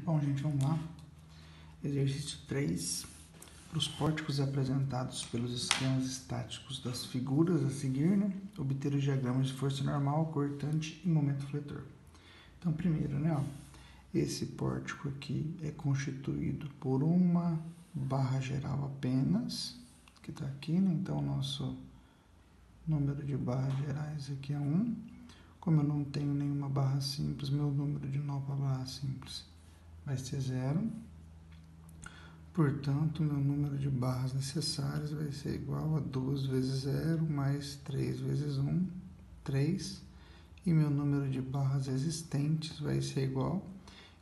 Bom, gente, vamos lá. Exercício 3. Para os pórticos apresentados pelos esquemas estáticos das figuras a seguir, obter os diagramas de força normal, cortante e momento fletor. Então, primeiro, esse pórtico aqui é constituído por uma barra geral apenas, que está aqui, Então, o nosso número de barras gerais aqui é 1. Como eu não tenho nenhuma barra simples, meu número de nó para barra simples vai ser 0. Portanto, meu número de barras necessárias vai ser igual a 2 vezes 0 mais 3 vezes 1, 3. E meu número de barras existentes vai ser igual.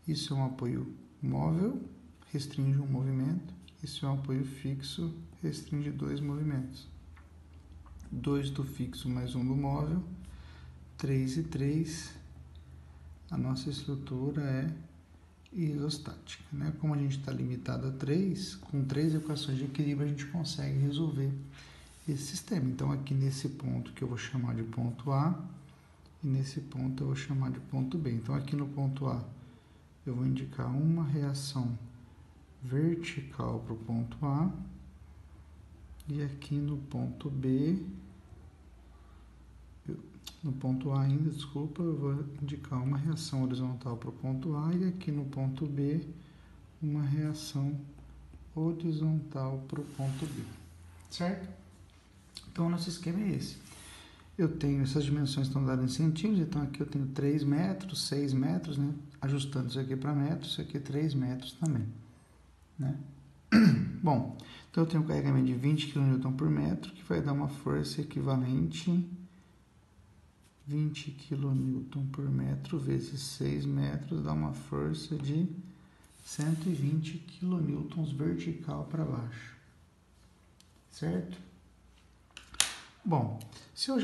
Isso é um apoio móvel, restringe um movimento. Isso é um apoio fixo, restringe 2 movimentos. 2 do fixo mais 1 do móvel. 3 e 3. A nossa estrutura é isostática, Como a gente está limitado a 3, com 3 equações de equilíbrio a gente consegue resolver esse sistema. Então, aqui nesse ponto que eu vou chamar de ponto A, e nesse ponto eu vou chamar de ponto B. Então, aqui no ponto A, eu vou indicar uma reação vertical para o ponto A, e aqui no ponto B, no ponto A ainda, eu vou indicar uma reação horizontal para o ponto A e aqui no ponto B, uma reação horizontal para o ponto B, certo? Então, o nosso esquema é esse. Eu tenho, essas dimensões estão dadas em centímetros, então aqui eu tenho 3 metros, 6 metros, Ajustando isso aqui para metros, isso aqui é 3 metros também, Bom, então eu tenho um carregamento de 20 kN por metro, que vai dar uma força equivalente 20 kN por metro vezes 6 metros dá uma força de 120 kN vertical para baixo, certo? Bom, se eu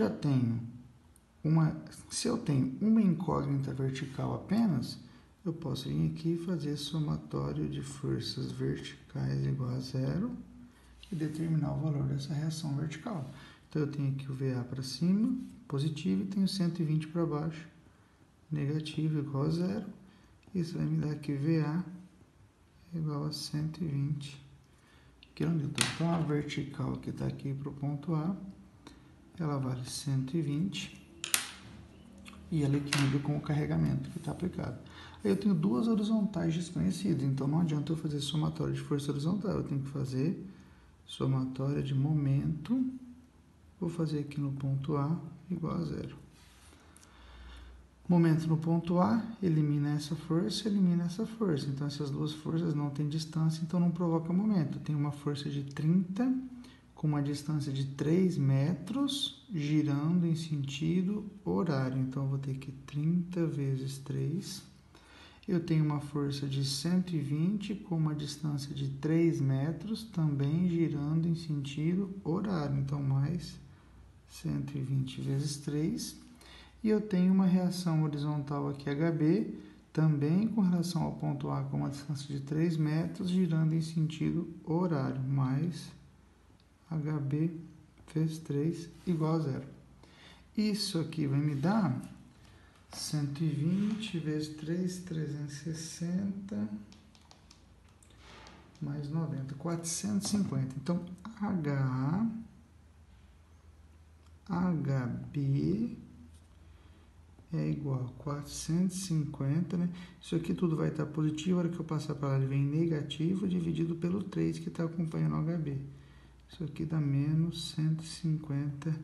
tenho uma incógnita vertical apenas, eu posso vir aqui e fazer somatório de forças verticais igual a 0 e determinar o valor dessa reação vertical. Então, eu tenho aqui o VA para cima, positivo, e tenho 120 para baixo, negativo igual a 0. Isso vai me dar que VA é igual a 120 kN. Então, a vertical que está aqui para o ponto A, ela vale 120 e ela equilibra com o carregamento que está aplicado. Aí eu tenho duas horizontais desconhecidas, então não adianta eu fazer somatório de força horizontal, eu tenho que fazer somatória de momento. Vou fazer aqui no ponto A igual a 0. Momento no ponto A, elimina essa força. Então, essas duas forças não têm distância, então não provoca momento. Tem uma força de 30 com uma distância de 3 metros, girando em sentido horário. Então, eu vou ter que 30 vezes 3. Eu tenho uma força de 120 com uma distância de 3 metros, também girando em sentido horário. Então, mais 120 vezes 3. E eu tenho uma reação horizontal aqui, HB, também com relação ao ponto A, com uma distância de 3 metros, girando em sentido horário, mais HB vezes 3 igual a 0. Isso aqui vai me dar 120 vezes 3, 360, mais 90, 450. Então, HB é igual a 450, Isso aqui tudo vai estar positivo, a hora que eu passar para lá ele vem negativo, dividido pelo 3 que está acompanhando o HB. Isso aqui dá menos 150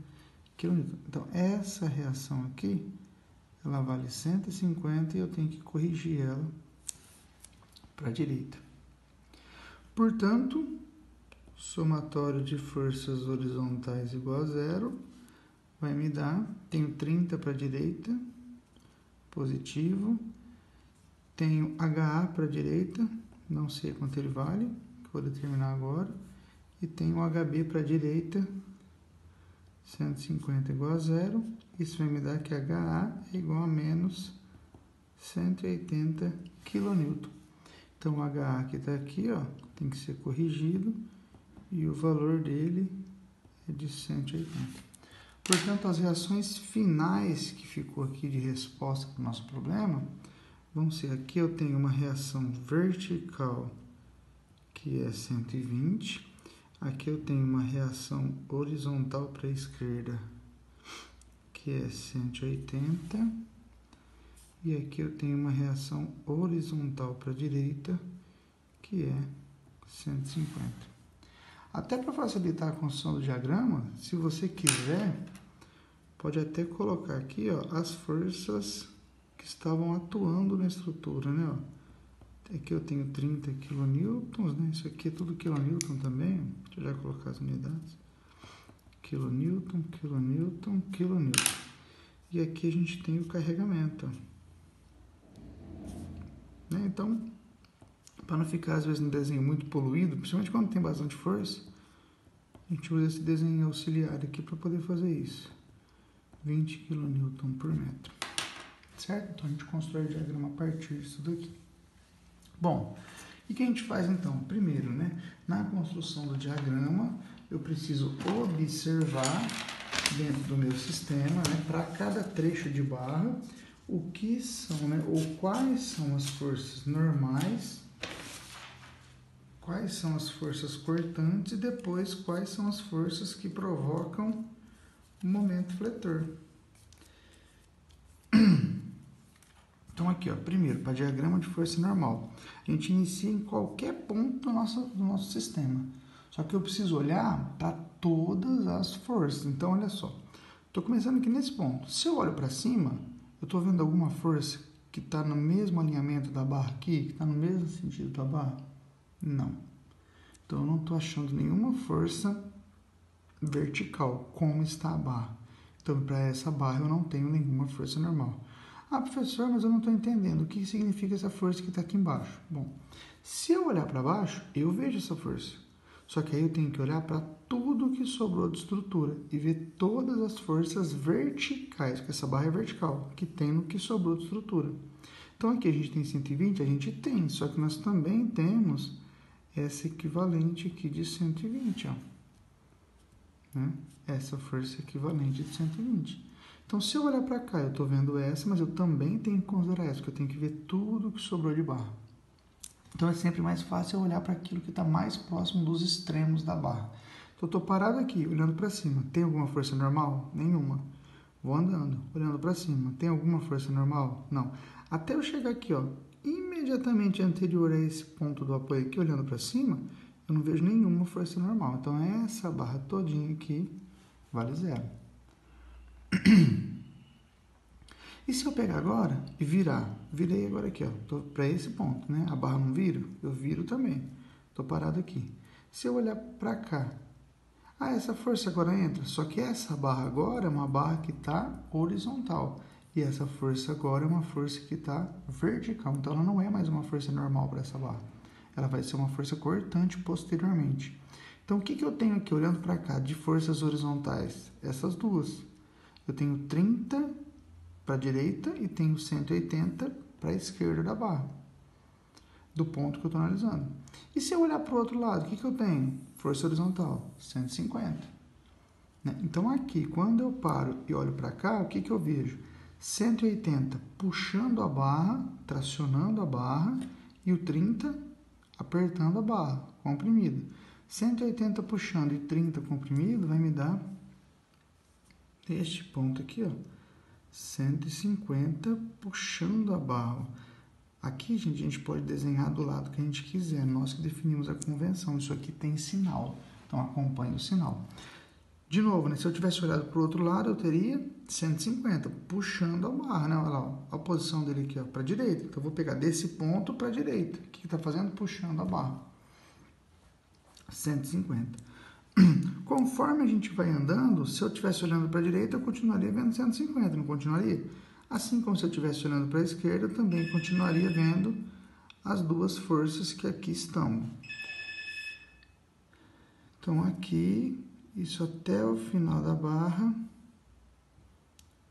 kN. Então, essa reação aqui, ela vale 150 e eu tenho que corrigir ela para a direita. Portanto, somatório de forças horizontais igual a 0, vai me dar, tenho 30 para a direita, positivo, tenho HA para a direita, não sei quanto ele vale, que vou determinar agora, e tenho HB para a direita, 150 igual a 0, isso vai me dar que HA é igual a menos 180 kN. Então, o HA que está aqui, tem que ser corrigido, e o valor dele é de 180. Portanto, as reações finais que ficou aqui de resposta para o nosso problema vão ser, aqui eu tenho uma reação vertical, que é 120. Aqui eu tenho uma reação horizontal para a esquerda, que é 180. E aqui eu tenho uma reação horizontal para a direita, que é 150. Até para facilitar a construção do diagrama, se você quiser, pode até colocar aqui, ó, as forças que estavam atuando na estrutura, né? Ó. Aqui eu tenho 30 kN, né? Isso aqui é tudo kN também. Deixa eu já colocar as unidades. Kilonewton, kilonewton, kilonewton. E aqui a gente tem o carregamento, né? Então, para não ficar às vezes no desenho muito poluído, principalmente quando tem bastante força, a gente usa esse desenho auxiliar aqui para poder fazer isso. 20 kN por metro. Certo? Então a gente constrói o diagrama a partir disso daqui. Bom, o que a gente faz então? Primeiro, né, na construção do diagrama, eu preciso observar dentro do meu sistema, né, para cada trecho de barra, o que são, né, ou quais são as forças normais, quais são as forças cortantes e depois quais são as forças que provocam o momento fletor. Então aqui, ó, primeiro, para diagrama de força normal, a gente inicia em qualquer ponto do nosso sistema. Só que eu preciso olhar para todas as forças. Então, olha só, estou começando aqui nesse ponto. Se eu olho para cima, eu estou vendo alguma força que está no mesmo alinhamento da barra aqui, que está no mesmo sentido da barra? Não. Então, eu não estou achando nenhuma força vertical, como está a barra. Então, para essa barra, eu não tenho nenhuma força normal. Ah, professor, mas eu não estou entendendo. O que significa essa força que está aqui embaixo? Bom, se eu olhar para baixo, eu vejo essa força. Só que aí eu tenho que olhar para tudo que sobrou de estrutura e ver todas as forças verticais, que essa barra é vertical, que tem no que sobrou de estrutura. Então aqui a gente tem 120, a gente tem, só que nós também temos essa equivalente aqui de 120, ó. Né? Essa força equivalente de 120. Então, se eu olhar para cá, eu estou vendo essa, mas eu também tenho que considerar essa, porque eu tenho que ver tudo que sobrou de barra. Então, é sempre mais fácil eu olhar para aquilo que está mais próximo dos extremos da barra. Então, eu estou parado aqui, olhando para cima. Tem alguma força normal? Nenhuma. Vou andando, olhando para cima. Tem alguma força normal? Não. Até eu chegar aqui, ó, imediatamente anterior a esse ponto do apoio aqui, olhando para cima, eu não vejo nenhuma força normal. Então, essa barra todinha aqui vale zero. E se eu pegar agora e virar? Virei agora aqui, ó, tô para esse ponto, né? A barra não vira? Eu viro também. Tô parado aqui. Se eu olhar para cá, essa força agora entra. Só que essa barra agora é uma barra que está horizontal. E essa força agora é uma força que está vertical. Então, ela não é mais uma força normal para essa barra. Ela vai ser uma força cortante posteriormente. Então, o que eu tenho aqui, olhando para cá, de forças horizontais? Essas duas. Eu tenho 30 para a direita e tenho 180 para a esquerda da barra, do ponto que eu estou analisando. E se eu olhar para o outro lado, o que eu tenho? Força horizontal, 150. Né? Então, aqui, quando eu paro e olho para cá, o que eu vejo? 180 puxando a barra, tracionando a barra, e o 30 apertando a barra, comprimida. 180 puxando e 30 comprimido vai me dar este ponto aqui, ó, 150 puxando a barra. Aqui, gente, a gente pode desenhar do lado que a gente quiser. Nós que definimos a convenção. Isso aqui tem sinal. Então, acompanhe o sinal. De novo, né? Se eu tivesse olhado para o outro lado, eu teria 150 puxando a barra, né? Olha lá, ó, a posição dele aqui, ó, para a direita. Então, eu vou pegar desse ponto para a direita. O que está fazendo? Puxando a barra. 150. Conforme a gente vai andando, se eu estivesse olhando para a direita, eu continuaria vendo 150, não continuaria? Assim como se eu estivesse olhando para a esquerda, eu também continuaria vendo as duas forças que aqui estão. Então, aqui, isso até o final da barra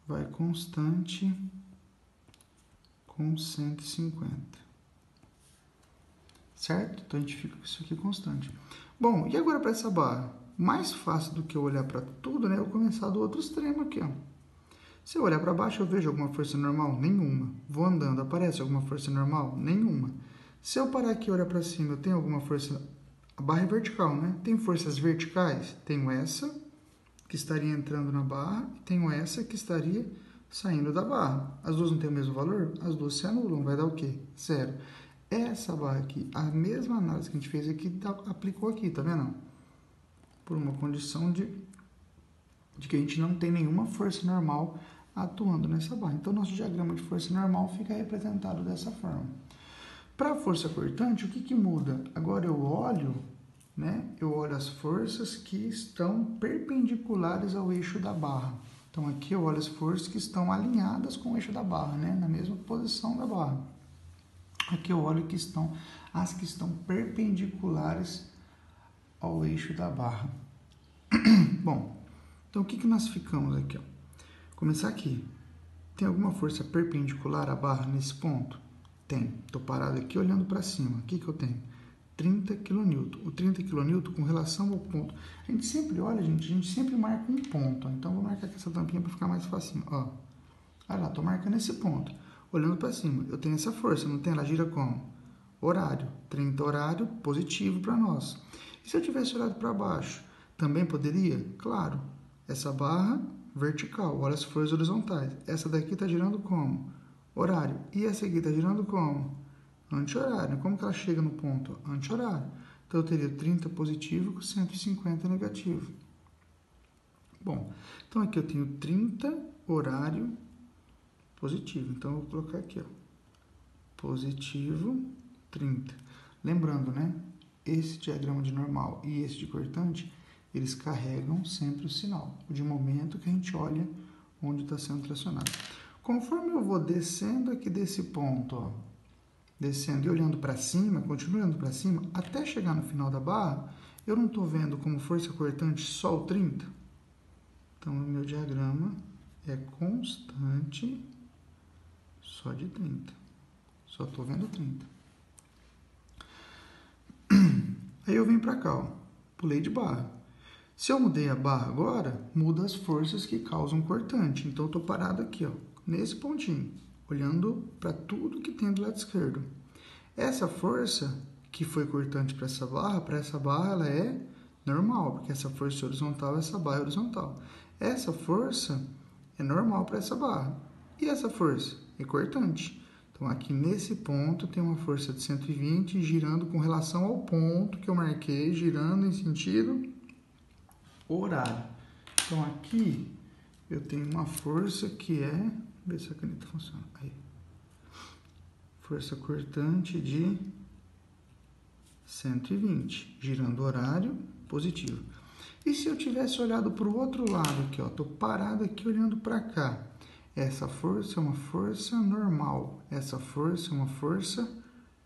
vai constante com 150. Certo? Então, a gente fica com isso aqui constante. Bom, e agora para essa barra? Mais fácil do que eu olhar para tudo, né? Eu começar do outro extremo aqui, ó. Se eu olhar para baixo, eu vejo alguma força normal? Nenhuma. Vou andando, aparece alguma força normal? Nenhuma. Se eu parar aqui e olhar para cima, eu tenho alguma força... A barra é vertical, né? Tem forças verticais? Tenho essa, que estaria entrando na barra, e tenho essa que estaria saindo da barra. As duas não têm o mesmo valor? As duas se anulam, vai dar o quê? Zero. Essa barra aqui, a mesma análise que a gente fez aqui, aplicou aqui, tá vendo? Por uma condição de que a gente não tem nenhuma força normal atuando nessa barra. Então, nosso diagrama de força normal fica representado dessa forma. Para a força cortante, o que muda? Agora eu olho, né? Eu olho as forças que estão perpendiculares ao eixo da barra. Então, aqui eu olho as forças que estão alinhadas com o eixo da barra, né? Na mesma posição da barra. Aqui eu olho as que estão perpendiculares ao eixo da barra. Bom, então o que nós ficamos aqui? Ó? Começar aqui. Tem alguma força perpendicular à barra nesse ponto? Tem. Estou parado aqui olhando para cima. O que eu tenho? 30 kN. O 30 kN com relação ao ponto. A gente sempre olha, gente, a gente sempre marca um ponto. Ó. Então, vou marcar aqui essa tampinha para ficar mais fácil. Ó. Olha lá, estou marcando esse ponto. Olhando para cima, eu tenho essa força, não tem? Ela gira como? Horário. 30 horário, positivo para nós. E se eu tivesse olhado para baixo, também poderia? Claro. Essa barra vertical, olha as forças horizontais. Essa daqui está girando como? Horário. E essa aqui está girando como? Anti-horário. Como que ela chega no ponto? Anti-horário. Então, eu teria 30 positivo com 150 negativo. Bom, então aqui eu tenho 30 horário positivo. Então, eu vou colocar aqui, ó. Positivo, 30. Lembrando, né? Esse diagrama de normal e esse de cortante, eles carregam sempre o sinal, de momento que a gente olha onde está sendo tracionado. Conforme eu vou descendo aqui desse ponto, ó, descendo e olhando para cima, continuo olhando para cima, até chegar no final da barra, eu não estou vendo como força cortante só o 30. Então, o meu diagrama é constante só de 30. Só estou vendo 30. Aí eu venho para cá, ó, pulei de barra. Se eu mudei a barra agora, muda as forças que causam cortante. Então, eu estou parado aqui, ó, nesse pontinho, olhando para tudo que tem do lado esquerdo. Essa força que foi cortante para essa barra ela é normal, porque essa força é horizontal, essa barra é horizontal. Essa força é normal para essa barra. E essa força é cortante. Então, aqui nesse ponto tem uma força de 120 girando com relação ao ponto que eu marquei, girando em sentido horário. Então, aqui eu tenho uma força que é... Ver se a caneta funciona. Aí. Força cortante de 120, girando horário positivo. E se eu tivesse olhado para o outro lado aqui, ó, estou parado aqui olhando para cá. Essa força é uma força normal. Essa força é uma força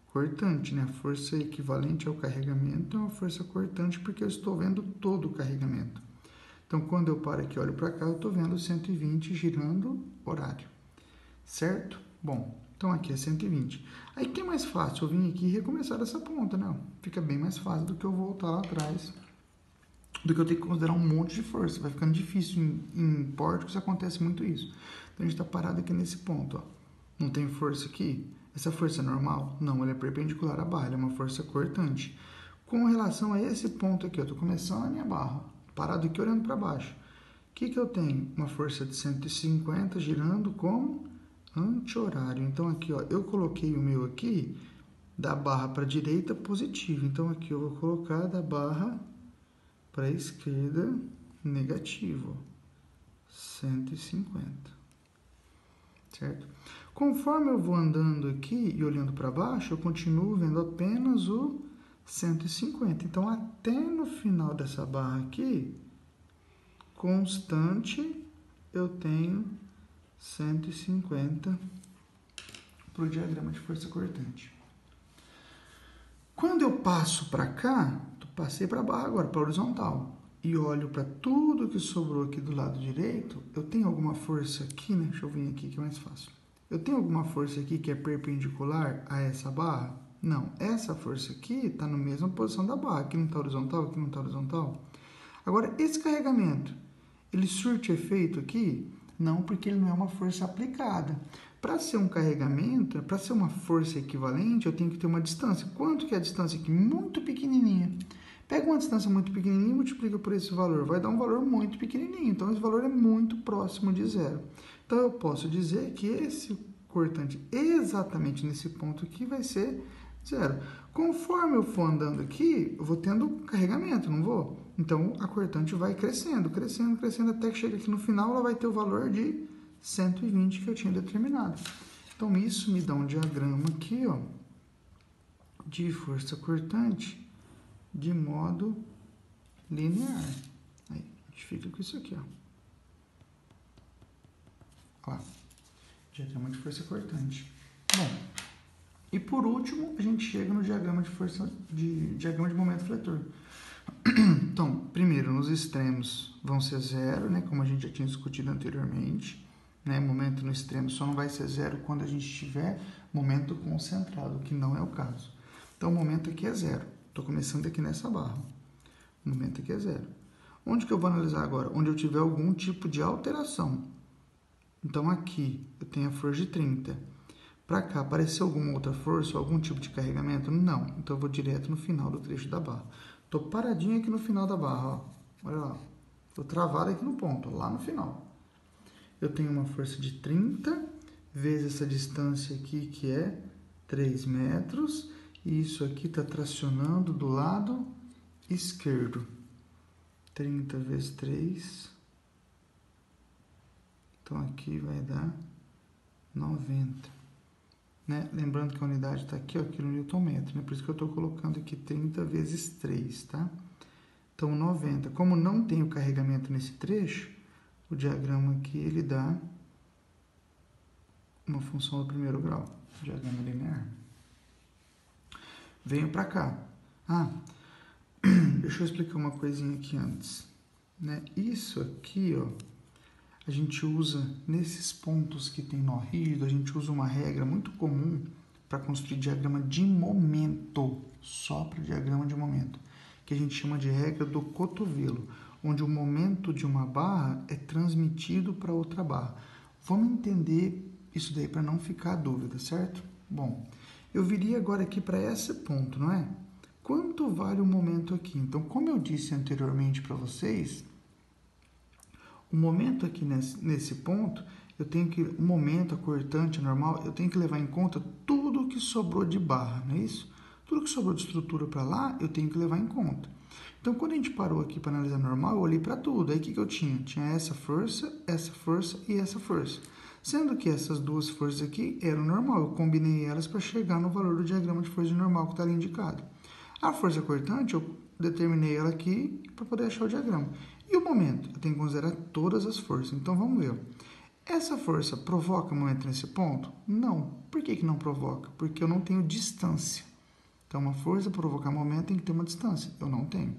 cortante, né? A força equivalente ao carregamento é uma força cortante porque eu estou vendo todo o carregamento. Então, quando eu paro aqui e olho para cá, eu estou vendo 120 girando horário. Certo? Bom, então aqui é 120. Aí que é mais fácil eu vir aqui e recomeçar essa ponta, né? Fica bem mais fácil do que eu voltar lá atrás, do que eu ter que considerar um monte de força. Vai ficando difícil em pórticos, acontece muito isso. Então, a gente está parado aqui nesse ponto, ó. Não tem força aqui? Essa força é normal? Não, ela é perpendicular à barra, ela é uma força cortante. Com relação a esse ponto aqui, eu estou começando a minha barra, parado aqui olhando para baixo. O que eu tenho? Uma força de 150 girando como anti-horário. Então, aqui, ó, eu coloquei o meu aqui da barra para a direita positivo. Então, aqui eu vou colocar da barra para a esquerda negativo. 150. Certo? Conforme eu vou andando aqui e olhando para baixo, eu continuo vendo apenas o 150. Então, até no final dessa barra aqui, constante, eu tenho 150 para o diagrama de força cortante. Quando eu passo para cá, passei para a barra agora, para a horizontal, e olho para tudo que sobrou aqui do lado direito, eu tenho alguma força aqui, né? Deixa eu vir aqui que é mais fácil. Eu tenho alguma força aqui que é perpendicular a essa barra? Não, essa força aqui está na mesma posição da barra. Aqui não está horizontal, aqui não está horizontal. Agora, esse carregamento, ele surte efeito aqui? Não, porque ele não é uma força aplicada. Para ser um carregamento, para ser uma força equivalente, eu tenho que ter uma distância. Quanto que é a distância aqui? Muito pequenininha. Pega uma distância muito pequenininha e multiplica por esse valor. Vai dar um valor muito pequenininho. Então, esse valor é muito próximo de zero. Então, eu posso dizer que esse cortante exatamente nesse ponto aqui vai ser zero. Conforme eu for andando aqui, eu vou tendo carregamento, não vou? Então, a cortante vai crescendo, crescendo, crescendo, até que chega aqui no final, ela vai ter o valor de 120 que eu tinha determinado. Então, isso me dá um diagrama aqui, ó, de força cortante de modo linear. Aí, a gente fica com isso aqui, ó. Ó, diagrama de força cortante. Bom, e por último, a gente chega no diagrama de momento fletor. Então, primeiro, nos extremos vão ser zero, né, como a gente já tinha discutido anteriormente. Né, momento no extremo só não vai ser zero quando a gente tiver momento concentrado, que não é o caso. Então, o momento aqui é zero. Estou começando aqui nessa barra. O momento aqui é zero. Onde que eu vou analisar agora? Onde eu tiver algum tipo de alteração. Então, aqui eu tenho a força de 30. Para cá, apareceu alguma outra força, algum tipo de carregamento? Não. Então, eu vou direto no final do trecho da barra. Estou paradinho aqui no final da barra, ó. Olha lá. Estou travado aqui no ponto, lá no final. Eu tenho uma força de 30 vezes essa distância aqui, que é 3 metros. E isso aqui está tracionando do lado esquerdo. 30 vezes 3. Então, aqui vai dar 90. Né? Lembrando que a unidade está aqui, ó, quilonewton-metro, né? Por isso que eu estou colocando aqui 30 vezes 3, tá? Então, 90. Como não tem o carregamento nesse trecho, o diagrama aqui, ele dá uma função do primeiro grau, diagrama linear. Venho para cá. Deixa eu explicar uma coisinha aqui antes. Né? Isso aqui, ó, a gente usa nesses pontos que tem nó rígido, a gente usa uma regra muito comum para construir diagrama de momento, só para diagrama de momento, que a gente chama de regra do cotovelo, onde o momento de uma barra é transmitido para outra barra. Vamos entender isso daí para não ficar dúvida, certo? Bom, eu viria agora aqui para esse ponto, não é? Quanto vale o momento aqui? Então, como eu disse anteriormente para vocês, o momento aqui nesse ponto, eu tenho que, o momento, a cortante, a normal, eu tenho que levar em conta tudo que sobrou de barra, não é isso? Tudo que sobrou de estrutura para lá, eu tenho que levar em conta. Então, quando a gente parou aqui para analisar normal, eu olhei para tudo. Aí, o que eu tinha? Tinha essa força e essa força. Sendo que essas duas forças aqui eram normal. Eu combinei elas para chegar no valor do diagrama de força normal que está ali indicado. A força cortante, eu determinei ela aqui para poder achar o diagrama. E o momento? Eu tenho que considerar todas as forças. Então, vamos ver. Essa força provoca momento nesse ponto? Não. Por que não provoca? Porque eu não tenho distância. Então, uma força provocar momento tem que ter uma distância. Eu não tenho.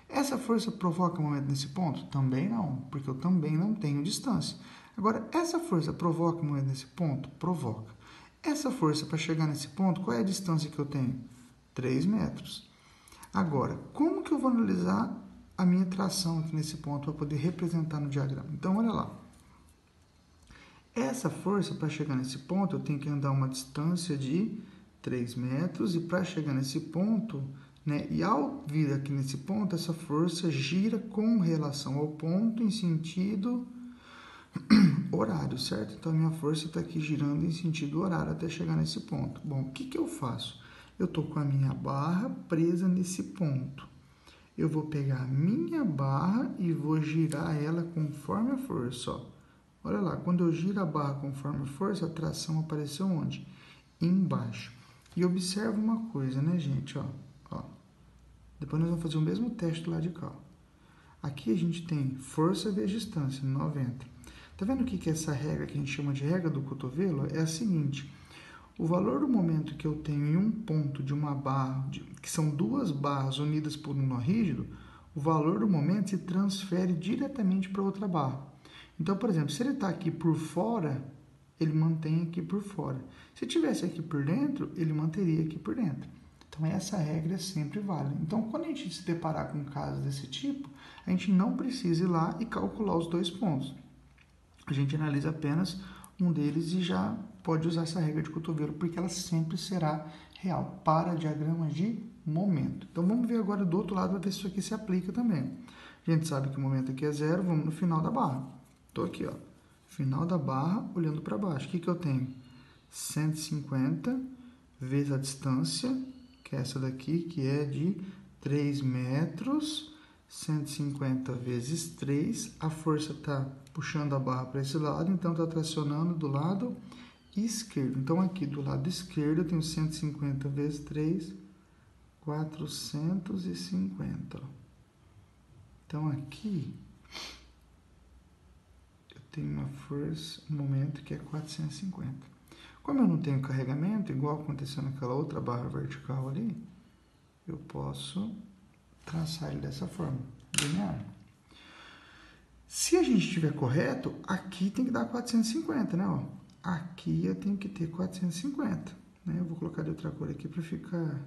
Essa força provoca momento nesse ponto? Também não, porque eu também não tenho distância. Agora, essa força provoca momento nesse ponto? Provoca. Essa força, para chegar nesse ponto, qual é a distância que eu tenho? 3 metros. Agora, como que eu vou analisar a minha tração aqui nesse ponto para poder representar no diagrama? Então, olha lá. Essa força, para chegar nesse ponto, eu tenho que andar uma distância de 3 metros, e para chegar nesse ponto, né, e ao vir aqui nesse ponto, essa força gira com relação ao ponto em sentido horário, certo? Então, a minha força está aqui girando em sentido horário até chegar nesse ponto. Bom, o que eu faço? Eu estou com a minha barra presa nesse ponto. Eu vou pegar a minha barra e vou girar ela conforme a força, ó. Olha lá, quando eu giro a barra conforme a força, a tração apareceu onde? Embaixo. E observa uma coisa, né, gente? Ó. Depois nós vamos fazer o mesmo teste do lado de cá. Aqui a gente tem força vezes distância, 90. Tá vendo o que é essa regra que a gente chama de regra do cotovelo? É a seguinte: o valor do momento que eu tenho em um ponto de uma barra, que são duas barras unidas por um nó rígido, o valor do momento se transfere diretamente para outra barra. Então, por exemplo, se ele está aqui por fora, ele mantém aqui por fora. Se tivesse aqui por dentro, ele manteria aqui por dentro. Então, essa regra é sempre válida. Então, quando a gente se deparar com casos desse tipo, a gente não precisa ir lá e calcular os dois pontos. a gente analisa apenas um deles e já pode usar essa regra de cotovelo, porque ela sempre será real para diagramas de momento. Então, vamos ver agora do outro lado, para ver se isso aqui se aplica também. A gente sabe que o momento aqui é 0, vamos no final da barra. Estou aqui, ó, final da barra, olhando para baixo. O que eu tenho? 150 vezes a distância, que é essa daqui, que é de 3 metros, 150 vezes 3, a força está puxando a barra para esse lado, então está tracionando do lado esquerdo. Então, aqui do lado esquerdo, eu tenho 150 vezes 3, 450. Ó. Então, aqui, eu tenho uma força, um momento que é 450. Como eu não tenho carregamento, igual aconteceu naquela outra barra vertical ali, eu posso traçar ele dessa forma, linear. Se a gente estiver correto, aqui tem que dar 450, né? Ó, aqui eu tenho que ter 450. Né? Eu vou colocar de outra cor aqui para ficar,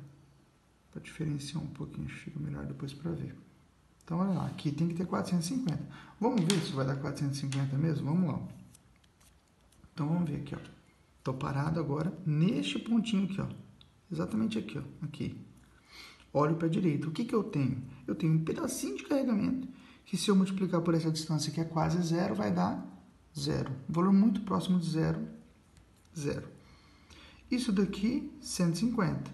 para diferenciar um pouquinho, fica melhor depois para ver. Então, olha lá, aqui tem que ter 450. Vamos ver se vai dar 450 mesmo? Vamos lá. Então, vamos ver aqui, ó. Estou parado agora neste pontinho aqui, ó. Exatamente aqui, ó. Aqui. Olho para a direita. O que que eu tenho? Eu tenho um pedacinho de carregamento que, se eu multiplicar por essa distância que é quase zero, vai dar zero. Um valor muito próximo de zero, zero. Isso daqui, 150.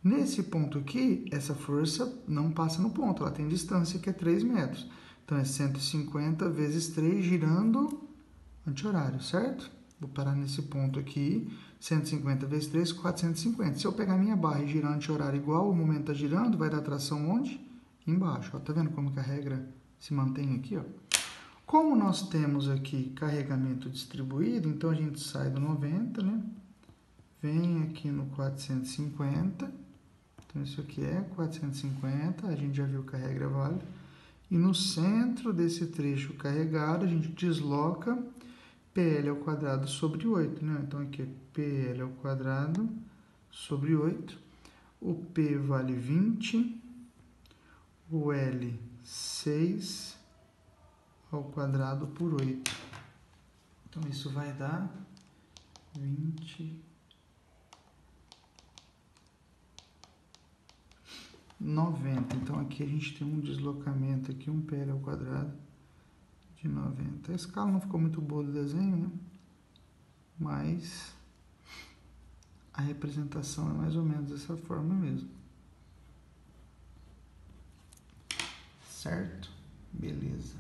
Nesse ponto aqui, essa força não passa no ponto. Ela tem distância que é 3 metros. Então, é 150 vezes 3 girando anti-horário, certo? Vou parar nesse ponto aqui, 150 vezes 3, 450. Se eu pegar minha barra e girar anti-horário igual, o momento está girando, vai dar tração onde? Embaixo. Ó, tá vendo como que a regra se mantém aqui? Ó? Como nós temos aqui carregamento distribuído, então a gente sai do 90, né? Vem aqui no 450. Então, isso aqui é 450. A gente já viu que a regra é válida. E no centro desse trecho carregado, a gente desloca PL ao quadrado sobre 8, né? Então, aqui é PL ao quadrado sobre 8. O P vale 20. O L, 6 ao quadrado por 8. Então, isso vai dar 20... 90. Então, aqui a gente tem um deslocamento aqui, um PL ao quadrado de 90. A escala não ficou muito boa do desenho, né? Mas a representação é mais ou menos dessa forma mesmo. Certo? Beleza.